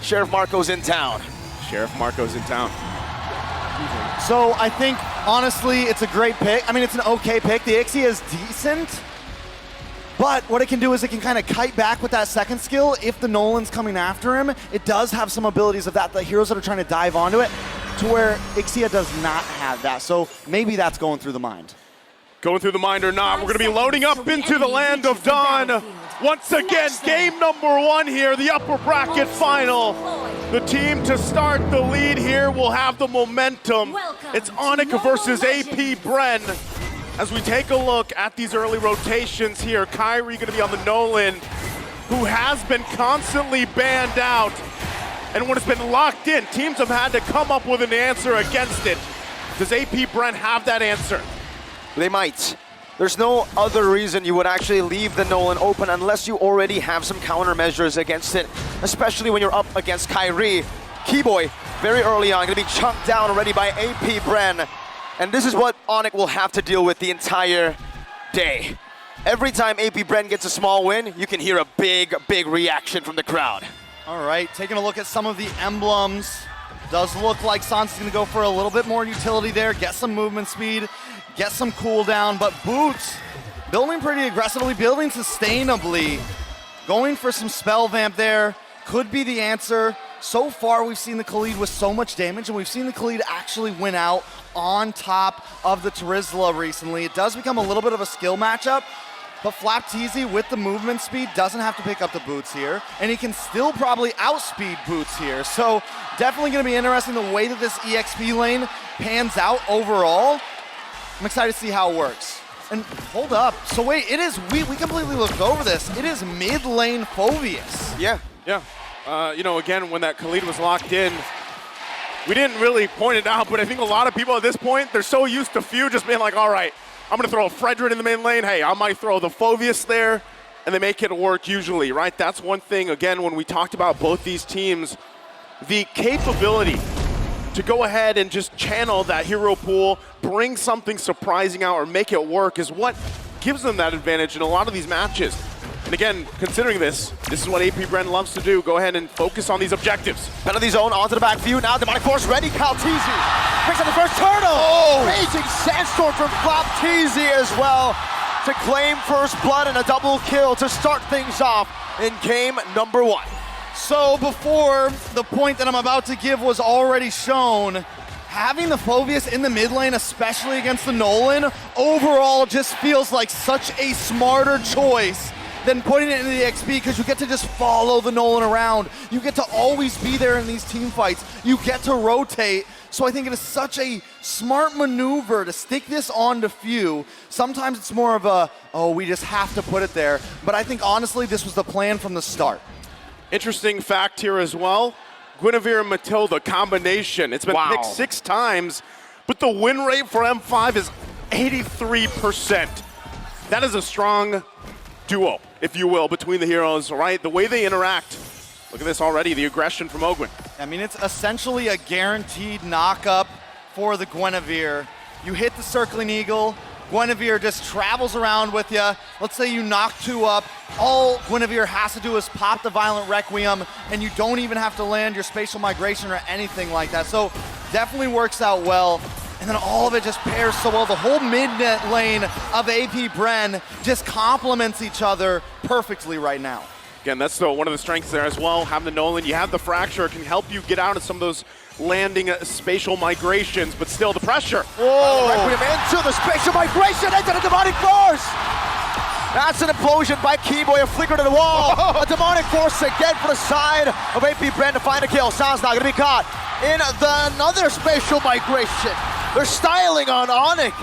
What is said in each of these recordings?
Sheriff Marco's in town. Sheriff Marco's in town. So I think, honestly, it's a great pick. I mean, it's an okay pick. The Ixie is decent, but what it can do is it can kind of kite back with that second skill. If the Nolan's coming after him, it does have some abilities of that, the heroes that are trying to dive onto it, to where Ixia does not have that. So maybe that's going through the mind. Going through the mind or not, we're going to be loading up into the land of Dawn. Once again, game number 1 here, the upper bracket final. The team to start the lead here will have the momentum. It's ONIC versus AP BREN. As we take a look at these early rotations here, Kyrie going to be on the Nolan, who has been constantly banned out. And when it's been locked in, teams have had to come up with an answer against it. Does AP BREN have that answer? They might. There's no other reason you would actually leave the Nolan open unless you already have some countermeasures against it, especially when you're up against Kyrie. Keyboy, very early on, going to be chunked down already by AP BREN. And this is what ONIC will have to deal with the entire day. Every time AP BREN gets a small win, you can hear a big, big reaction from the crowd. All right, taking a look at some of the emblems. Does look like Sans is going to go for a little bit more utility there, get some movement speed, get some cooldown, but Boots building pretty aggressively, building sustainably, going for some spell vamp there, could be the answer. So far, we've seen the Khalid with so much damage, and we've seen the Khalid actually win out on top of the Terizla recently. It does become a little bit of a skill matchup, but Flapteezy with the movement speed doesn't have to pick up the Boots here, and he can still probably outspeed Boots here. So definitely going to be interesting the way that this EXP lane pans out overall. I'm excited to see how it works. And hold up, so wait, it is, we completely looked over this. It is mid lane Phoveus. Yeah. You know, again, when that Khalid was locked in, we didn't really point it out, but I think a lot of people at this point, they're so used to Few just being like, all right, I'm going to throw a Fredrin in the main lane. Hey, I might throw the Phoveus there, and they make it work usually, right? That's one thing, again, when we talked about both these teams, the capability to go ahead and just channel that hero pool, bring something surprising out or make it work is what gives them that advantage in a lot of these matches. And again, considering this is what AP BREN loves to do. Go ahead and focus on these objectives. Penalty zone onto the back view. Now Demonic Force ready. Kalteezy picks up the first turtle. Oh! Raging Sandstorm from Flapteezy as well to claim first blood and a double kill to start things off in game number 1. So before the point that I'm about to give was already shown, having the Phoveus in the mid lane, especially against the Nolan, overall just feels like such a smarter choice than putting it into the XP, because you get to just follow the Nolan around. You get to always be there in these team fights. You get to rotate. So I think it is such a smart maneuver to stick this on to Few. Sometimes it's more of a, oh, we just have to put it there. But I think honestly, this was the plan from the start. Interesting fact here as well, Guinevere and Matilda combination. It's been picked 6 times, but the win rate for M5 is 83%. That is a strong duo, if you will, between the heroes, right? The way they interact. Look at this already, the aggression from Ogwyn. I mean, it's essentially a guaranteed knock-up for the Guinevere. You hit the Circling Eagle, Guinevere just travels around with you. Let's say you knock 2 up. All Guinevere has to do is pop the Violent Requiem, and you don't even have to land your Spatial Migration or anything like that. So definitely works out well. And then all of it just pairs so well. The whole mid-net lane of AP BREN just complements each other perfectly right now. Again, that's one of the strengths there as well. Having the Nolan, you have the Fracture, it can help you get out of some of those landing spatial migrations, but still the pressure. Whoa! Requiem into the Spatial Migration, into the Demonic Force! That's an implosion by Keyboy, a flicker to the wall. A Demonic Force again for the side of AP BREN to find a kill. Sounds not gonna be caught in another Spatial Migration. They're styling on ONIC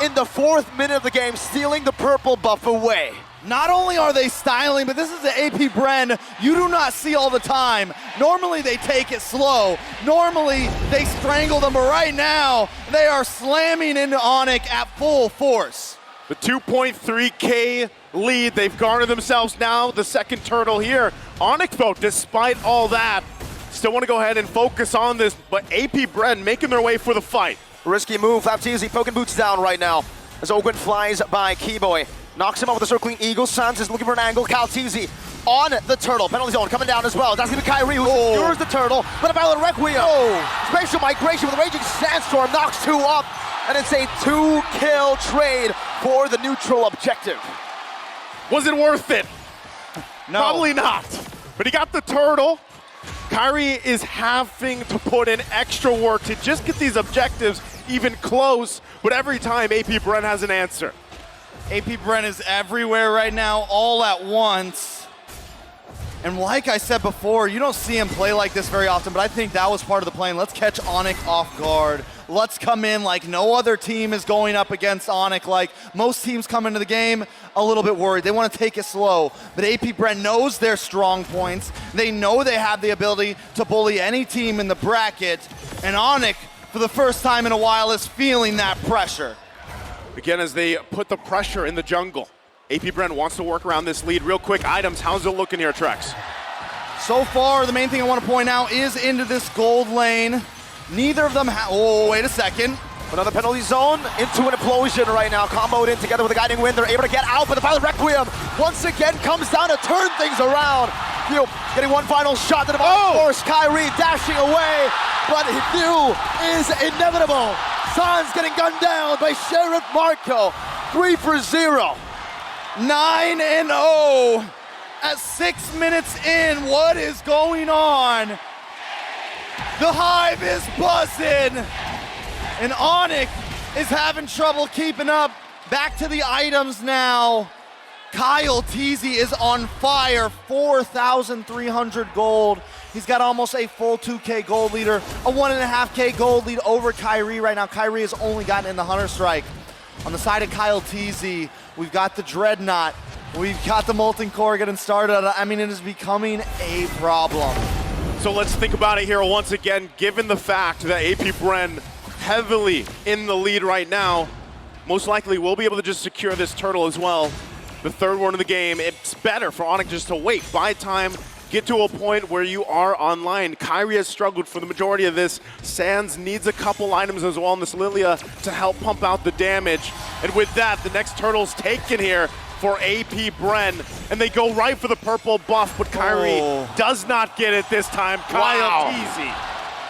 in the 4th minute of the game, stealing the purple buff away. Not only are they styling, but this is the AP BREN you do not see all the time. Normally they take it slow. Normally they strangle them, but right now they are slamming into ONIC at full force. The 2.3K lead they've garnered themselves now, the second turtle here. ONIC though, despite all that, still want to go ahead and focus on this, but AP BREN making their way for the fight. Risky move, Flapteezy poking Boots down right now as Ogwyn flies by Keyboy. Knocks him off with the Circling Eagle. Sans is looking for an angle. Kalteezy on the turtle. Penalty zone coming down as well. That's going to be Kyrie who secures the turtle, but a Violent Requiem. Spatial migration with a Raging Sandstorm knocks 2 up, and it's a 2-kill trade for the neutral objective. Was it worth it? No. Probably not. But he got the turtle. Kyrie is having to put in extra work to just get these objectives even close, but every time AP BREN has an answer. AP BREN is everywhere right now, all at once. And like I said before, you don't see him play like this very often, but I think that was part of the plan. Let's catch ONIC off guard. Let's come in like no other team is going up against ONIC. Like most teams come into the game a little bit worried. They want to take it slow. But AP BREN knows their strong points. They know they have the ability to bully any team in the bracket. And ONIC, for the first time in a while, is feeling that pressure. Again, as they put the pressure in the jungle, AP BREN wants to work around this lead. Real quick, items, how's it looking here, Trex? So far, the main thing I want to point out is into this gold lane. Neither of them oh, wait a second. Another penalty zone into an implosion right now. Comboed in together with a guiding wind. They're able to get out, but the Violent Requiem once again comes down to turn things around. Hugh getting one final shot to the bottom. Of course, Kyrie dashing away, but Hugh is inevitable. Sans getting gunned down by Sheriff Marco. 3 for 0. 9-0 at 6 minutes in. What is going on? The Hive is buzzing, and ONIC is having trouble keeping up. Back to the items now. Kyle Teasy is on fire, 4,300 gold. He's got almost a full 2K gold leader, a 1.5K gold lead over Kyrie right now. Kyrie has only gotten in the Hunter Strike. On the side of Kyle Teasy, we've got the Dreadnought. We've got the Molten Core getting started. I mean, it is becoming a problem. So let's think about it here once again, given the fact that AP BREN heavily in the lead right now, most likely we'll be able to just secure this turtle as well. The third one of the game, it's better for ONIC just to wait, buy time, get to a point where you are online. Kyrie has struggled for the majority of this. Sans needs a couple items as well in this Lilia to help pump out the damage. And with that, the next turtle's taken here for AP BREN, and they go right for the purple buff, but Kyrie does not get it this time. Kyle Teasy.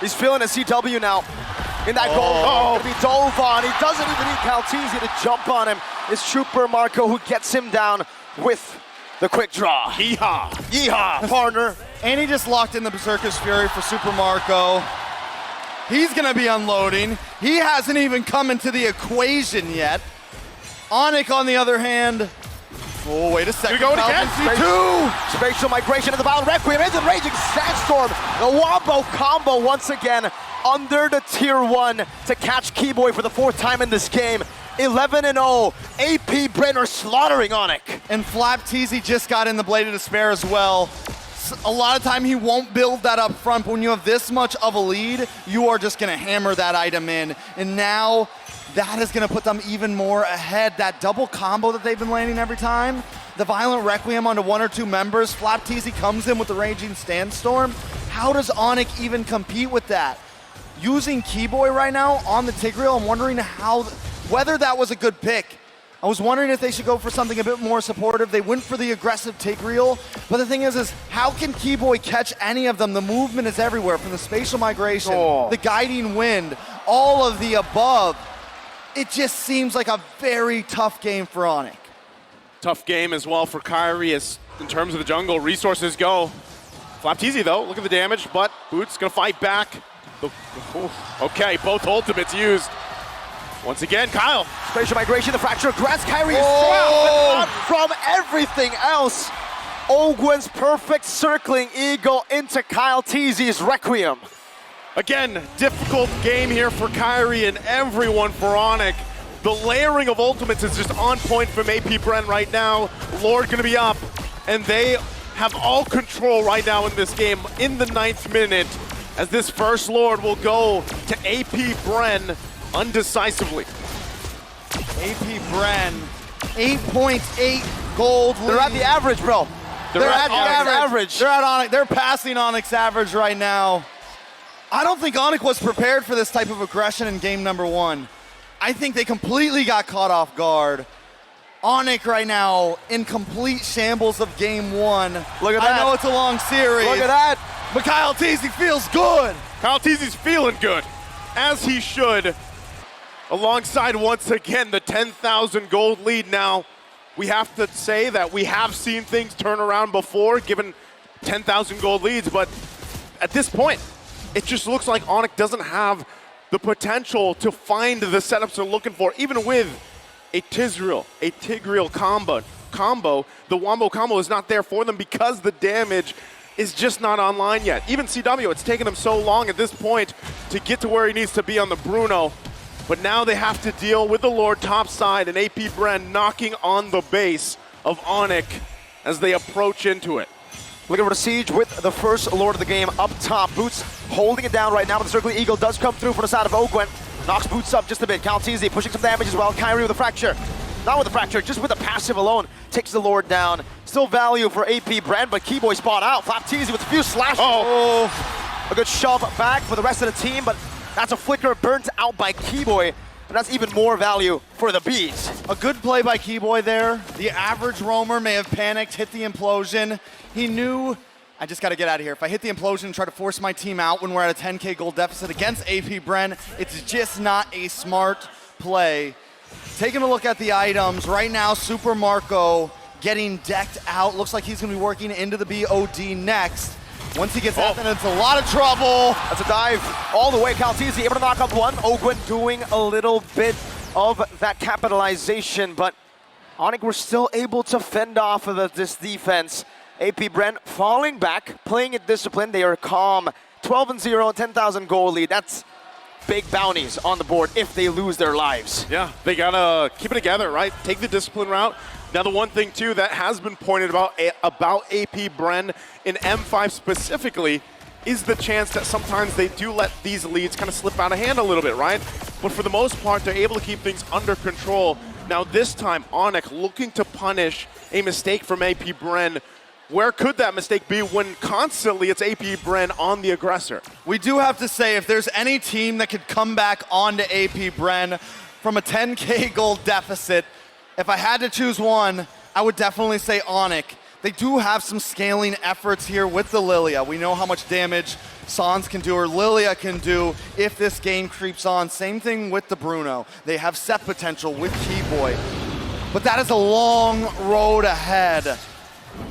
He's feeling a CW now. In that goal, gonna be dove on. He doesn't even need Kyle Teasy to jump on him. It's Trooper Marco who gets him down with the quick draw. Yeehaw. Yeehaw, partner. And he just locked in the Berserker's Fury for Super Marco. He's gonna be unloading. He hasn't even come into the equation yet. ONIC, on the other hand, oh, wait a second. Here we go again. C2. Spatial migration of the Violent Requiem into the Raging Sandstorm. The Wombo combo once again under the tier 1 to catch Keyboy for the 4th time in this game. 11-0. AP BREN are slaughtering ONIC. And Flap Teasy just got in the Blade of Despair as well. A lot of time he won't build that up front, but when you have this much of a lead, you are just gonna hammer that item in. And now that is gonna put them even more ahead. That double combo that they've been landing every time, the Violent Requiem onto 1 or 2 members, Flap Teasy comes in with the Raging Sandstorm. How does ONIC even compete with that? Using Keyboy right now on the Tigreal, I'm wondering whether that was a good pick. I was wondering if they should go for something a bit more supportive. They went for the aggressive Tigreal, but the thing is how can Keyboy catch any of them? The movement is everywhere, from the spatial migration, the guiding wind, all of the above. It just seems like a very tough game for ONIC. Tough game as well for Kyrie as in terms of the jungle. Resources go. Flap Teasy though, look at the damage, but Boots gonna fight back. Okay, both ultimates used. Once again, Kyle. Spatial migration, the fracture grants Kyrie is from everything else. Ogwen's perfect circling eagle into Kyle Teasy's Requiem. Again, difficult game here for Kyrie and everyone for ONIC. The layering of ultimates is just on point from AP BREN right now. Lord gonna be up, and they have all control right now in this game in the 9th minute, as this first Lord will go to AP BREN undecisively. AP BREN, 8.8 gold lead. They're at the average, bro. They're at the average. They're at ONIC. They're passing ONIC's average right now. I don't think ONIC was prepared for this type of aggression in game number 1. I think they completely got caught off guard. ONIC right now in complete shambles of game one. Look at that. I know it's a long series. Look at that. But Kyle Teasy feels good. Kyle Teasy's feeling good, as he should. Alongside, once again, the 10,000 gold lead. Now, we have to say that we have seen things turn around before, given 10,000 gold leads, but at this point, it just looks like ONIC doesn't have the potential to find the setups they're looking for, even with a Tigreal combo. The Wombo combo is not there for them because the damage is just not online yet. Even CW, it's taken him so long at this point to get to where he needs to be on the Bruno. But now they have to deal with the Lord topside and AP BREN knocking on the base of ONIC as they approach into it. Looking for the siege with the first Lord of the game up top. Boots holding it down right now, but the Circling Eagle does come through from the side of Ogwen. Knocks Boots up just a bit. Kaltizi pushing some damage as well. Kyrie with a fracture. Not with the fracture, just with the passive alone. Takes the Lord down. Still value for AP BREN, but Keyboy spot out. Flapteezy with a few slashes. Oh. A good shove back for the rest of the team, but that's a flicker burnt out by Keyboy. And that's even more value for the Bees. A good play by Keyboy there. The average roamer may have panicked, hit the implosion. He knew, I just gotta get out of here. If I hit the implosion and try to force my team out when we're at a 10K gold deficit against AP BREN, it's just not a smart play. Taking a look at the items, right now Super Marco getting decked out. Looks like he's gonna be working into the BOD next. Once he gets out, then it's a lot of trouble. That's a dive all the way. Kaltizi able to knock up one. Ogwen doing a little bit of that capitalization, but ONIC were still able to fend off of this defense. AP BREN falling back, playing it disciplined. They are calm. 12-0 and 10,000 gold lead. That's big bounties on the board if they lose their lives. Yeah, they gotta keep it together, right? Take the discipline route. Now the one thing too that has been pointed about AP BREN in M5 specifically is the chance that sometimes they do let these leads kind of slip out of hand a little bit, right? But for the most part, they're able to keep things under control. Now this time, ONIC looking to punish a mistake from AP BREN. Where could that mistake be when constantly it's AP BREN on the aggressor? We do have to say, if there's any team that could come back onto AP BREN from a 10K gold deficit, if I had to choose one, I would definitely say ONIC. They do have some scaling efforts here with the Lilia. We know how much damage Sans can do or Lilia can do if this game creeps on. Same thing with the Bruno. They have set potential with Keyboy. But that is a long road ahead.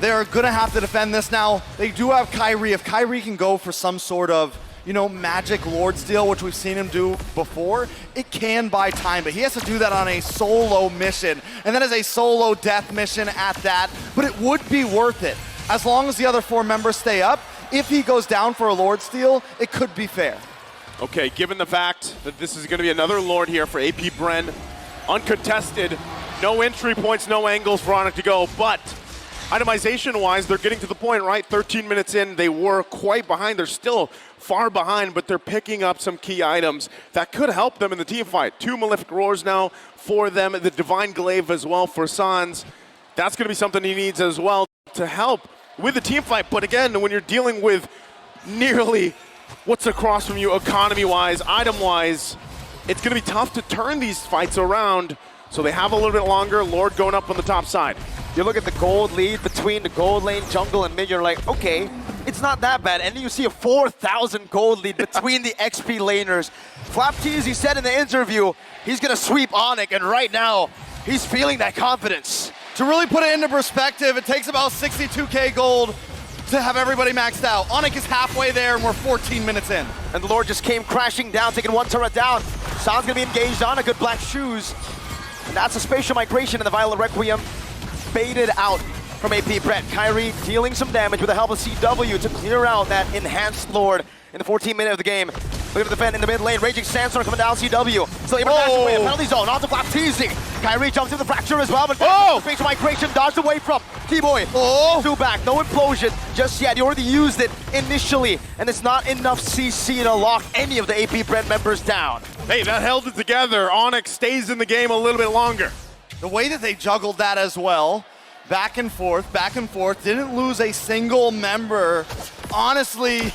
They're gonna have to defend this now. They do have Kyrie. If Kyrie can go for some sort of, you know, magic Lord steal, which we've seen him do before, it can buy time, but he has to do that on a solo mission. And that is a solo death mission at that, but it would be worth it. As long as the other 4 members stay up, if he goes down for a Lord steal, it could be fair. Okay, given the fact that this is gonna be another Lord here for AP BREN, uncontested, no entry points, no angles for ONIC to go, but itemization-wise, they're getting to the point, right? 13 minutes in, they were quite behind. They're still far behind, but they're picking up some key items that could help them in the team fight. 2 Malefic Roars now for them, the Divine Glaive as well for Sans. That's going to be something he needs as well to help with the team fight. But again, when you're dealing with nearly what's across from you economy-wise, item-wise, it's going to be tough to turn these fights around. So they have a little bit longer. Lord going up on the top side. You look at the gold lead between the gold lane, jungle, and mid, you're like, okay, it's not that bad. And then you see a 4,000 gold lead between the XP laners. Flaptees, he said in the interview, he's gonna sweep ONIC, and right now, he's feeling that confidence. To really put it into perspective, it takes about 62K gold to have everybody maxed out. ONIC is halfway there, and we're 14 minutes in. And the Lord just came crashing down, taking 1 turret down. San's gonna be engaged on a good black shoes. And that's a spatial migration in the Violet Requiem. Baited out from AP BREN. Kyrie dealing some damage with the help of CW to clear out that enhanced Lord in the 14th minute of the game. Looking to defend in the mid lane. Raging Sandstorm coming down. CW still able to dash away. A penalty zone onto Flapteezy. Kyrie jumps into the fracture as well, but spatial migration dodged away from Keyboy. Two back, no implosion just yet. He already used it initially, and it's not enough CC to lock any of the AP BREN members down. Hey, that held it together. ONIC stays in the game a little bit longer. The way that they juggled that as well, back and forth, didn't lose a single member, honestly,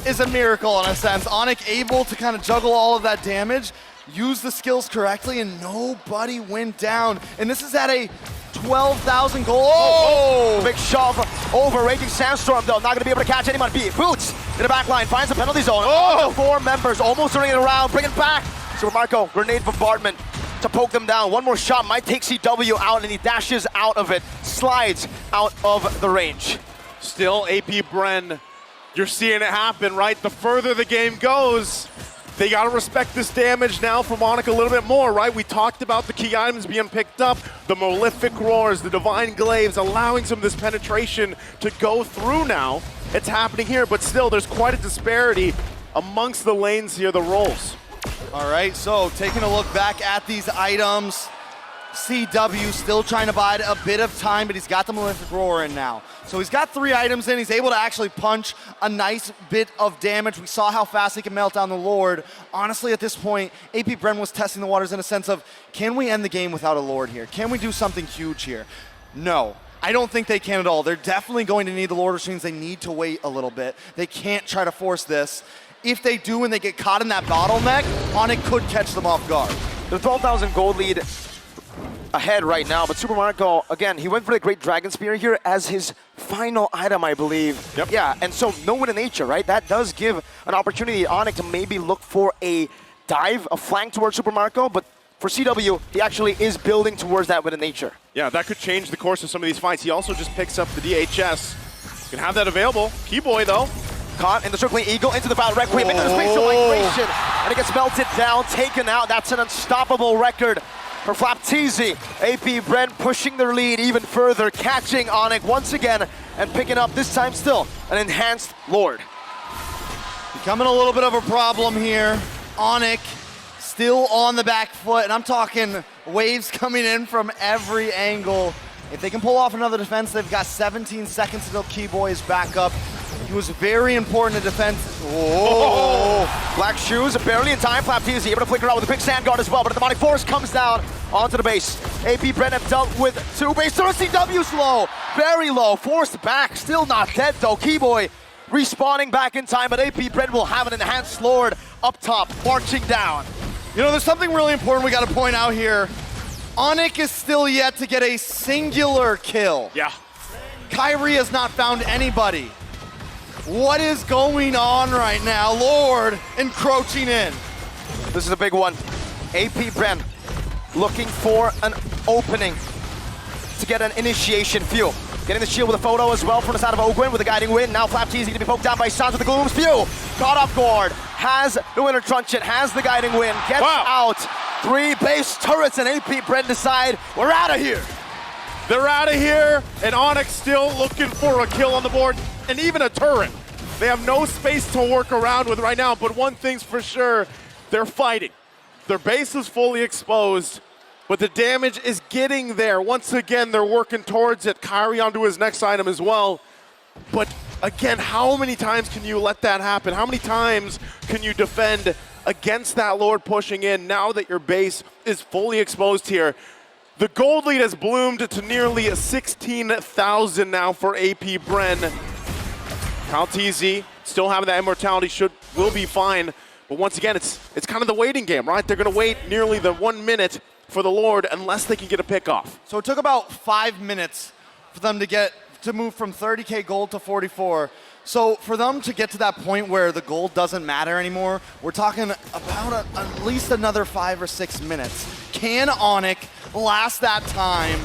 is a miracle in a sense. ONIC able to kind of juggle all of that damage. used the skills correctly, and nobody went down. And this is at a 12,000 goal. Oh! Big shove over Raging Sandstorm, though. Not going to be able to catch anyone. Boots in the back line, finds the penalty zone. Oh! 4 members, almost turning it around, bring it back. Super Marco, grenade bombardment to poke them down. One more shot might take CW out, and he dashes out of it, slides out of the range. Still AP BREN, you're seeing it happen, right? The further the game goes, they gotta respect this damage now from ONIC a little bit more, right? We talked about the key items being picked up, the Malefic Roars, the Divine Glaives, allowing some of this penetration to go through now. It's happening here, but still there's quite a disparity amongst the lanes here, the roles. All right, so taking a look back at these items, CW still trying to bide a bit of time, but he's got the Malefic Roar in now. So he's got 3 items in. He's able to actually punch a nice bit of damage. We saw how fast he can melt down the Lord. Honestly, at this point, AP BREN was testing the waters in a sense of, can we end the game without a Lord here? Can we do something huge here? No. I don't think they can at all. They're definitely going to need the Lord, which means they need to wait a little bit. They can't try to force this. If they do and they get caught in that bottleneck, ONIC could catch them off guard. The 12,000 gold lead ahead right now, but Super Marco, again, he went for the Great Dragon Spear here as his final item, I believe. Yep. Yeah, and so no win in nature, right? That does give an opportunity to ONIC to maybe look for a dive, a flank towards Super Marco, but for CW, he actually is building towards that win in nature. Yeah, that could change the course of some of these fights. He also just picks up the DHS. Can have that available. Keyboy, though. Caught in the circling eagle into the Battle Requiem, into the spatial migration, and it gets melted down, taken out. That's an unstoppable record for Flapteezy. AP BREN pushing their lead even further, catching ONIC once again, and picking up, this time still, an enhanced Lord. Becoming a little bit of a problem here. ONIC still on the back foot, and I'm talking waves coming in from every angle. If they can pull off another defense, they've got 17 seconds until Keyboy is back up. He was very important to defend. Oh! Black Shoes barely in time. Flapteezy able to flicker out with a quick sand guard as well, but the demonic force comes down onto the base. AP BREN have dealt with 2 base. CW's low, very low, forced back, still not dead though. Keyboy respawning back in time, but AP BREN will have an enhanced Lord up top, marching down. You know, there's something really important we got to point out here. ONIC is still yet to get a singular kill. Yeah. Kyrie has not found anybody. What is going on right now? Lord encroaching in. This is a big one. AP BREN looking for an opening to get an initiation fuel. Getting the shield with a photo as well from the side of Ogwin with a guiding wind. Now Flapteezy to be poked down by Sans with the Gloom Spew. Caught off guard. Has the Winter Truncheon, has the guiding wind. Gets out. 3 base turrets, and AP BREN decide we're out of here. They're out of here, and ONIC still looking for a kill on the board, and even a turret. They have no space to work around with right now, but one thing's for sure, they're fighting. Their base is fully exposed, but the damage is getting there. Once again, they're working towards it. Kyrie onto his next item as well. But again, how many times can you let that happen? How many times can you defend against that Lord pushing in now that your base is fully exposed here? The gold lead has bloomed to nearly 16,000 now for AP BREN. Flapteezy still having that immortality, will be fine. But once again, it's kind of the waiting game, right? They're going to wait nearly the 1 minute for the Lord unless they can get a pick off. So it took about 5 minutes for them to move from 30K gold to 44. So for them to get to that point where the gold doesn't matter anymore, we're talking about at least another 5 or 6 minutes. Can ONIC last that time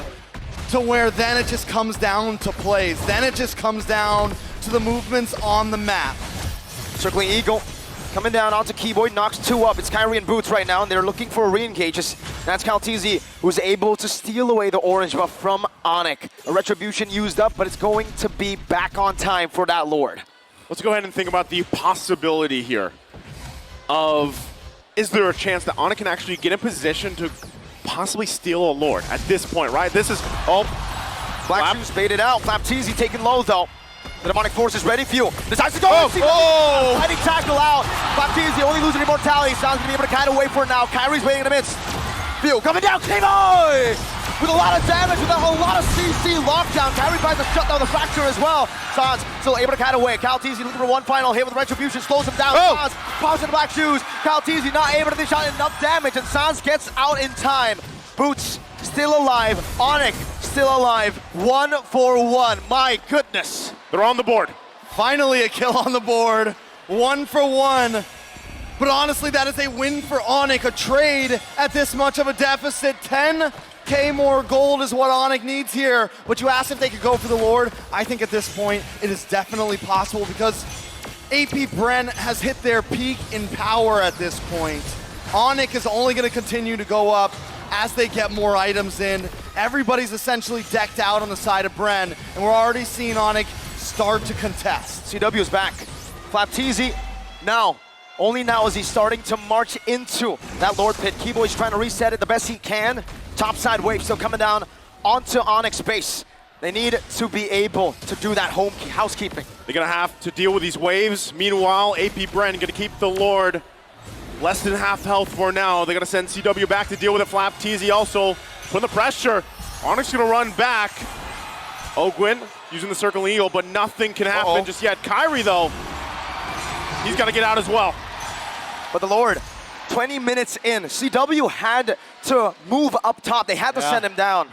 to where then it just comes down to plays? Then it just comes down to the movements on the map. Circling Eagle coming down onto Keyboy, knocks 2 up. It's Kyrie and Boots right now, and they're looking for a re-engage. That's Flapteezy, who's able to steal away the orange buff from ONIC. A retribution used up, but it's going to be back on time for that Lord. Let's go ahead and think about the possibility here of, is there a chance that ONIC can actually get in position to possibly steal a Lord at this point, right? This is, Black Shoes baited out. Flapteezy taken low though. The demonic force is ready. Fuel decides to go. Fighting tackle out. Flapteezy only losing immortality. Sounds to be able to kite away for it now. Kyrie's waiting in the midst. Fuel coming down. Keyboy! with a lot of damage, with a lot of CC lockdown. Kyrie tries to shut down the fracture as well. Sans still able to cut away. Calteezy looking for one final hit with Retribution, slows him down. Sans pops in the black shoes. Calteezy not able to dish out enough damage, and Sans gets out in time. Boots still alive. ONIC still alive. 1 for 1. My goodness. They're on the board. Finally a kill on the board. 1 for 1. But honestly, that is a win for ONIC. A trade at this much of a deficit. 10K more gold is what ONIC needs here. But you asked if they could go for the Lord. I think at this point, it is definitely possible because AP BREN has hit their peak in power at this point. ONIC is only going to continue to go up as they get more items in. Everybody's essentially decked out on the side of BREN, and we're already seeing ONIC start to contest. CW's back. Flapteezy now. Only now is he starting to march into that Lord Pit. Keyboy's trying to reset it the best he can. Topside wave still coming down onto ONIC's base. They need to be able to do that housekeeping. They're going to have to deal with these waves. Meanwhile, AP BREN going to keep the Lord less than half health for now. They're going to send CW back to deal with it. Flapteezy also putting the pressure. ONIC's going to run back. Ogwin using the Circle Eagle, but nothing can happen just yet. Kyrie, though, he's got to get out as well. But the Lord, 20 minutes in, CW had to move up top. They had to send him down.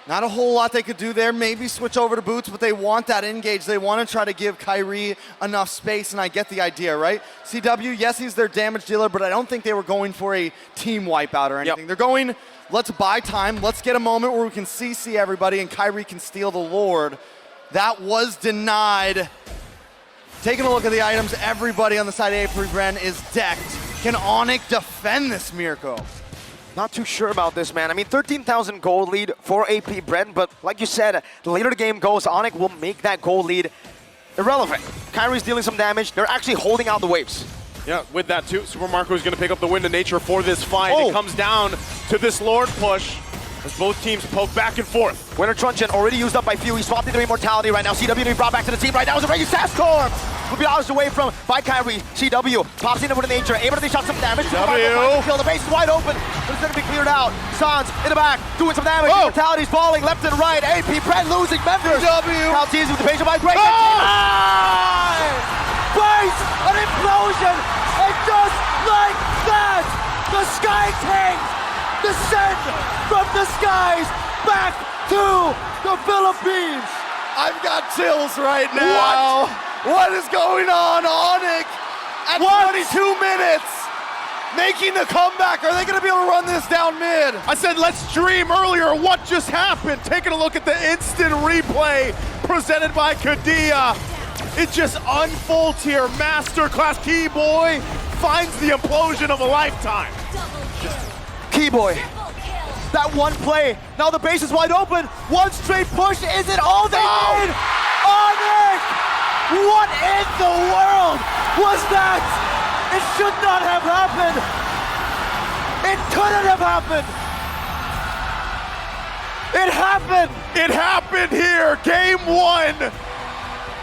Not a whole lot they could do there. Maybe switch over to Boots, but they want that engage. They want to try to give Kyrie enough space, and I get the idea, right? CW, yes, he's their damage dealer, but I don't think they were going for a team wipeout or anything. They're going, let's buy time. Let's get a moment where we can CC everybody and Kyrie can steal the Lord. That was denied. Taking a look at the items, everybody on the side of AP BREN is decked. Can ONIC defend this, Mirko? Not too sure about this, man. I mean, 13,000 gold lead for AP BREN, but like you said, the later the game goes, ONIC will make that gold lead irrelevant. Kyrie's dealing some damage. They're actually holding out the waves. Yeah, with that too, Super Marco is going to pick up the Wind of Nature for this fight. It comes down to this Lord push as both teams poke back and forth. Winter Truncheon already used up by few. He swapped into Immortality right now. CW to be brought back to the team right now. Is a regular Sastorm. Will be dodged away from by Kyrie. CW pops in with Nature, able to dish out some damage. Kill. The base is wide open, but it's going to be cleared out. Sans in the back, doing some damage. Immortality's falling left and right. AP BREN losing members. Calteezy with the patient by break. Base, an implosion, and just like that, the Sky Kings descend from the skies back to the Philippines. I've got chills right now. What is going on, ONIC? At 22 minutes, making the comeback. Are they going to be able to run this down mid? I said let's dream earlier. What just happened? Taking a look at the instant replay presented by Kadia. It just unfolds here. Masterclass. Keyboy finds the implosion of a lifetime. Keyboy, that one play. Now the base is wide open. One straight push. Is it all they need? ONIC! What in the world was that? It should not have happened. It couldn't have happened. It happened. It happened here. Game 1.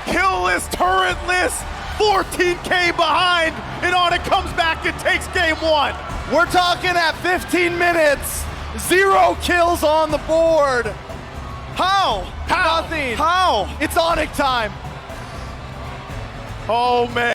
Killless, turretless, 14K behind, and ONIC comes back and takes game 1. We're talking at 15 minutes. 0 kills on the board. How? Nothing. How? It's ONIC time. Oh, man.